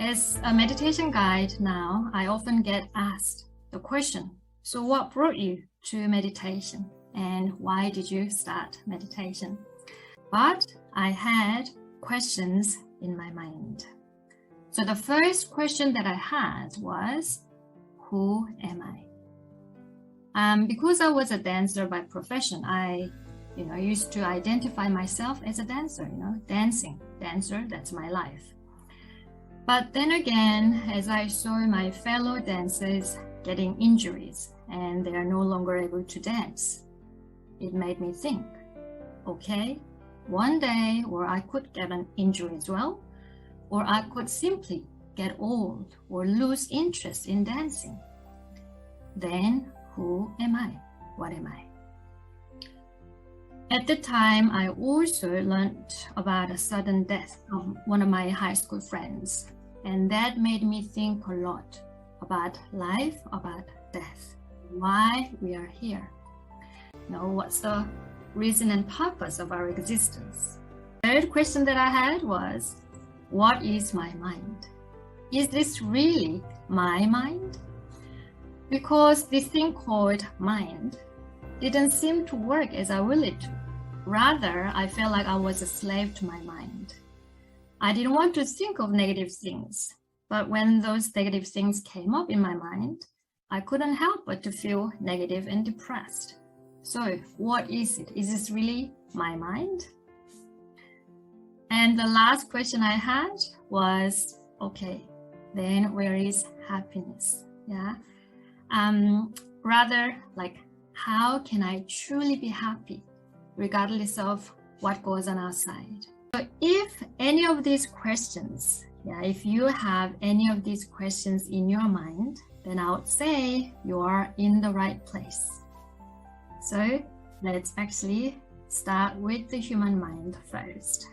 As a meditation guide now, I often get asked the question, so what brought you to meditation and why did you start meditation? But I had questions in my mind. So the first question that I had was, who am I? Because I was a dancer by profession, I used to identify myself as a dancer, dancer, that's my life. But then again, as I saw my fellow dancers getting injuries and they are no longer able to dance, it made me think, okay, one day or I could get an injury as well, or I could simply get old or lose interest in dancing. Then who am I? What am I? At the time, I also learned about a sudden death of one of my high school friends. And that made me think a lot about life, about death, why we are here. What's the reason and purpose of our existence? The third question that I had was, what is my mind? Is this really my mind? Because this thing called mind didn't seem to work as I willed it to. Rather, I felt like I was a slave to my mind. I didn't want to think of negative things, but when those negative things came up in my mind, I couldn't help but to feel negative and depressed. So what is it? Is this really my mind? And the last question I had was, okay, then where is happiness? Rather like, how can I truly be happy regardless of what goes on outside? So if any of these questions, if you have any of these questions in your mind, then I would say you are in the right place. So let's actually start with the human mind first.